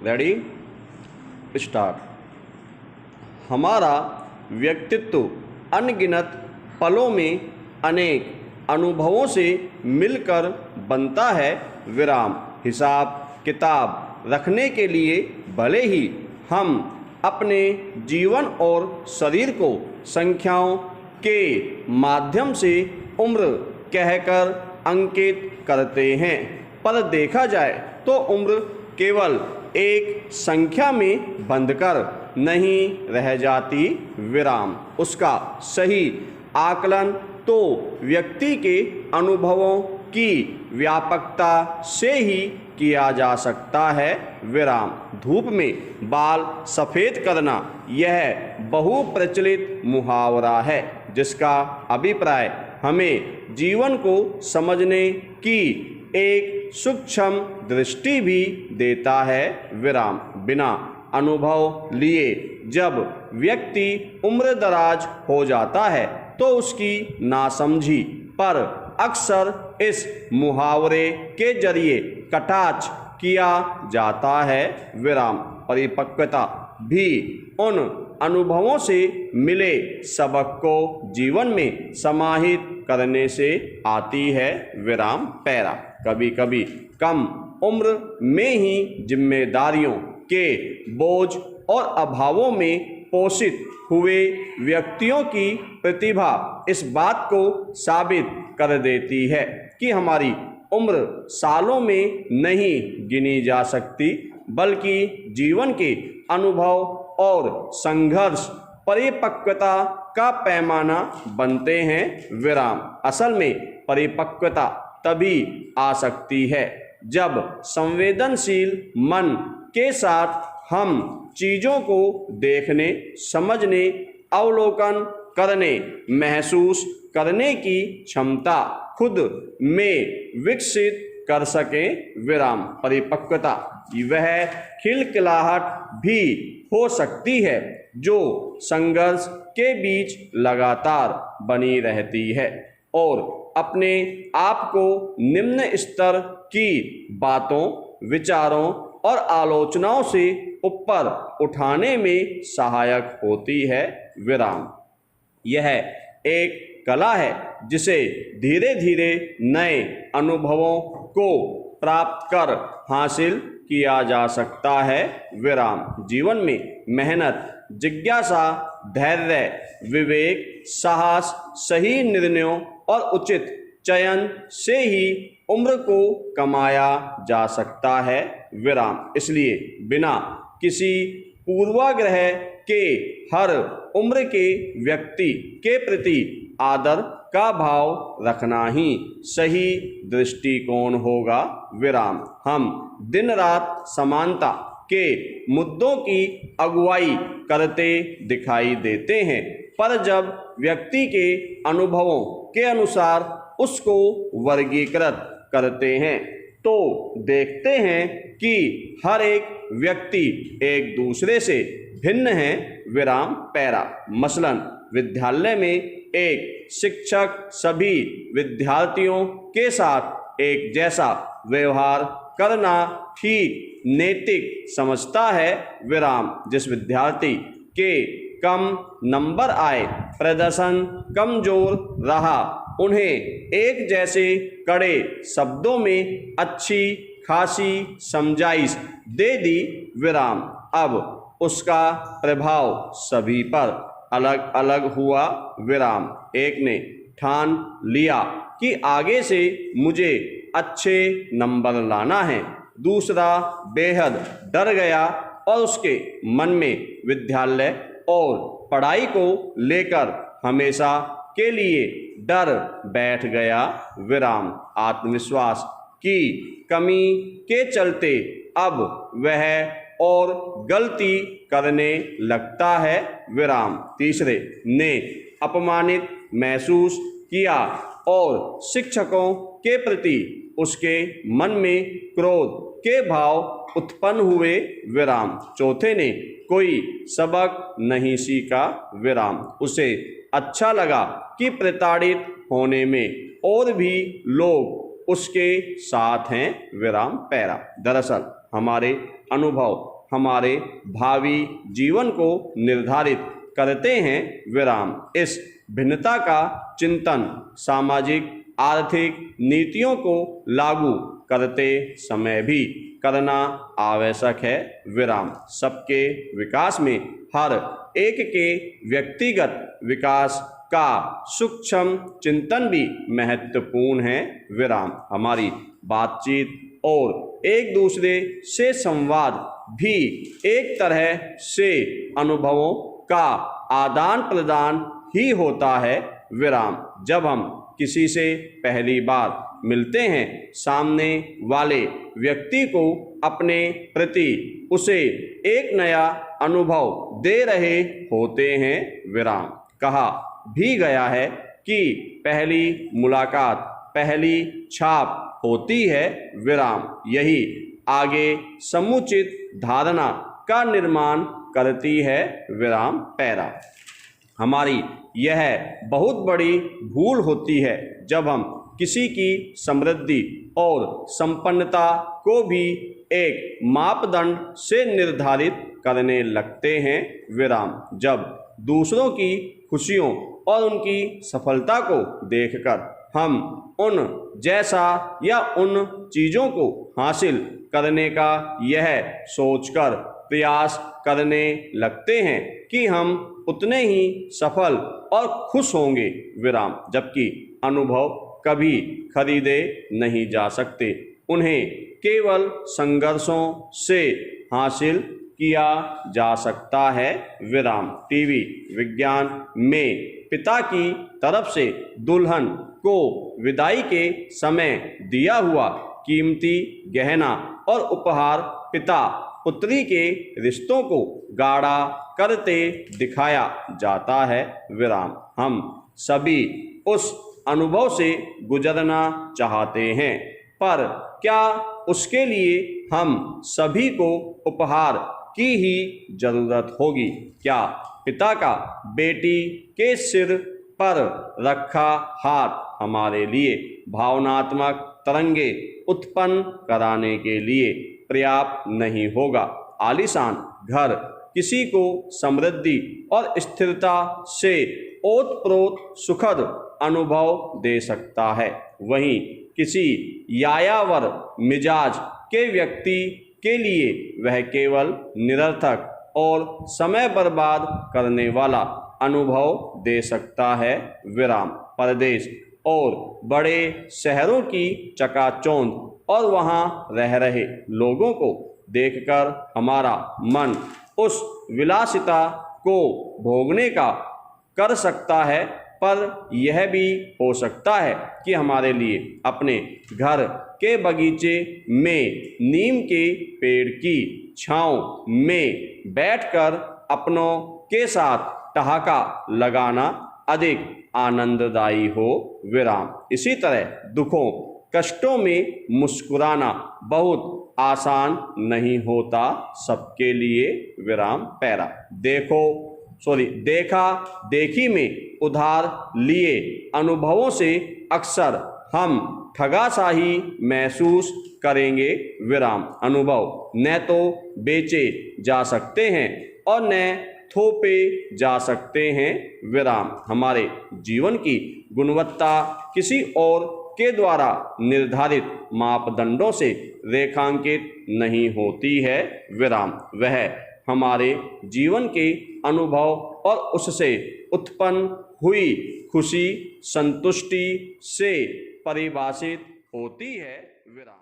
Ready, start. हमारा व्यक्तित्व अनगिनत पलों में अनेक अनुभवों से मिलकर बनता है। विराम। हिसाब किताब रखने के लिए भले ही हम अपने जीवन और शरीर को संख्याओं के माध्यम से उम्र कहकर अंकित करते हैं, पर देखा जाए तो उम्र केवल एक संख्या में बंधकर नहीं रह जाती। विराम। उसका सही आकलन तो व्यक्ति के अनुभवों की व्यापकता से ही किया जा सकता है। विराम। धूप में बाल सफ़ेद करना यह बहुप्रचलित मुहावरा है, जिसका अभिप्राय हमें जीवन को समझने की एक सूक्ष्म दृष्टि भी देता है। विराम। बिना अनुभव लिए जब व्यक्ति उम्रदराज हो जाता है तो उसकी नासमझी पर अक्सर इस मुहावरे के जरिए कटाक्ष किया जाता है। विराम। परिपक्वता भी उन अनुभवों से मिले सबक को जीवन में समाहित करने से आती है। विराम। पैरा। कभी कभी कम उम्र में ही जिम्मेदारियों के बोझ और अभावों में पोषित हुए व्यक्तियों की प्रतिभा इस बात को साबित कर देती है कि हमारी उम्र सालों में नहीं गिनी जा सकती, बल्कि जीवन के अनुभव और संघर्ष परिपक्वता का पैमाना बनते हैं। विराम। असल में परिपक्वता तभी आ सकती है जब संवेदनशील मन के साथ हम चीज़ों को देखने, समझने, अवलोकन करने, महसूस करने की क्षमता खुद में विकसित कर सकें। विराम। परिपक्वता वह खिलखिलाहट भी हो सकती है जो संघर्ष के बीच लगातार बनी रहती है और अपने आप को निम्न स्तर की बातों, विचारों और आलोचनाओं से ऊपर उठाने में सहायक होती है। विराम। यह एक कला है जिसे धीरे धीरे नए अनुभवों को प्राप्त कर हासिल किया जा सकता है। विराम। जीवन में मेहनत, जिज्ञासा, धैर्य, विवेक, साहस, सही निर्णयों और उचित चयन से ही उम्र को कमाया जा सकता है। विराम। इसलिए बिना किसी पूर्वाग्रह के हर उम्र के व्यक्ति के प्रति आदर का भाव रखना ही सही दृष्टिकोण होगा। विराम। हम दिन रात समानता के मुद्दों की अगुवाई करते दिखाई देते हैं, पर जब व्यक्ति के अनुभवों के अनुसार उसको वर्गीकृत करते हैं तो देखते हैं कि हर एक व्यक्ति एक दूसरे से भिन्न है। विराम। पैरा। मसलन विद्यालय में एक शिक्षक सभी विद्यार्थियों के साथ एक जैसा व्यवहार करना ठीक नैतिक समझता है। विराम। जिस विद्यार्थी के कम नंबर आए, प्रदर्शन कमजोर रहा, उन्हें एक जैसे कड़े शब्दों में अच्छी खासी समझाइश दे दी। विराम। अब उसका प्रभाव सभी पर अलग अलग हुआ। विराम। एक ने ठान लिया कि आगे से मुझे अच्छे नंबर लाना है, दूसरा बेहद डर गया और उसके मन में विद्यालय और पढ़ाई को लेकर हमेशा के लिए डर बैठ गया। विराम। आत्मविश्वास की कमी के चलते अब वह और गलती करने लगता है। विराम। तीसरे ने अपमानित महसूस किया और शिक्षकों के प्रति उसके मन में क्रोध के भाव उत्पन्न हुए। विराम। चौथे ने कोई सबक नहीं सीखा। विराम। उसे अच्छा लगा कि प्रताड़ित होने में और भी लोग उसके साथ हैं। विराम। पैरा। दरअसल हमारे अनुभव हमारे भावी जीवन को निर्धारित करते हैं। विराम। इस भिन्नता का चिंतन सामाजिक आर्थिक नीतियों को लागू करते समय भी करना आवश्यक है। विराम। सबके विकास में हर एक के व्यक्तिगत विकास का सूक्ष्म चिंतन भी महत्वपूर्ण है। विराम। हमारी बातचीत और एक दूसरे से संवाद भी एक तरह से अनुभवों का आदान प्रदान ही होता है। विराम। जब हम किसी से पहली बार मिलते हैं, सामने वाले व्यक्ति को अपने प्रति उसे एक नया अनुभव दे रहे होते हैं। विराम। कहा भी गया है कि पहली मुलाकात पहली छाप होती है। विराम। यही आगे समुचित धारणा का निर्माण करती है। विराम। पैरा। हमारी यह बहुत बड़ी भूल होती है जब हम किसी की समृद्धि और संपन्नता को भी एक मापदंड से निर्धारित करने लगते हैं। विराम। जब दूसरों की खुशियों और उनकी सफलता को देखकर हम उन जैसा या उन चीज़ों को हासिल करने का यह सोचकर प्रयास करने लगते हैं कि हम उतने ही सफल और खुश होंगे। विराम। जबकि अनुभव कभी खरीदे नहीं जा सकते, उन्हें केवल संघर्षों से हासिल किया जा सकता है। विराम। टीवी विज्ञान में पिता की तरफ से दुल्हन को विदाई के समय दिया हुआ कीमती गहना और उपहार पिता पुत्री के रिश्तों को गाढ़ा करते दिखाया जाता है। विराम। हम सभी उस अनुभव से गुजरना चाहते हैं, पर क्या उसके लिए हम सभी को उपहार की ही जरूरत होगी? क्या पिता का बेटी के सिर पर रखा हाथ हमारे लिए भावनात्मक तरंगे उत्पन्न कराने के लिए पर्याप्त नहीं होगा? आलीशान घर किसी को समृद्धि और स्थिरता से ओतप्रोत सुखद अनुभव दे सकता है, वहीं किसी यायावर मिजाज के व्यक्ति के लिए वह केवल निरर्थक और समय बर्बाद करने वाला अनुभव दे सकता है। विराम। परदेश और बड़े शहरों की चकाचौंध और वहाँ रह रहे लोगों को देखकर हमारा मन उस विलासिता को भोगने का कर सकता है, पर यह भी हो सकता है कि हमारे लिए अपने घर के बगीचे में नीम के पेड़ की छांव में बैठकर अपनों के साथ ठहाका लगाना अधिक आनंददायी हो। विराम। इसी तरह दुखों कष्टों में मुस्कुराना बहुत आसान नहीं होता सबके लिए। विराम। पैरा। देखा देखी में उधार लिए अनुभवों से अक्सर हम ठगाशाही महसूस करेंगे। विराम। अनुभव न तो बेचे जा सकते हैं और न थोपे जा सकते हैं। विराम। हमारे जीवन की गुणवत्ता किसी और के द्वारा निर्धारित मापदंडों से रेखांकित नहीं होती है। विराम। वह हमारे जीवन के अनुभव और उससे उत्पन्न हुई खुशी संतुष्टि से परिभाषित होती है। विराम।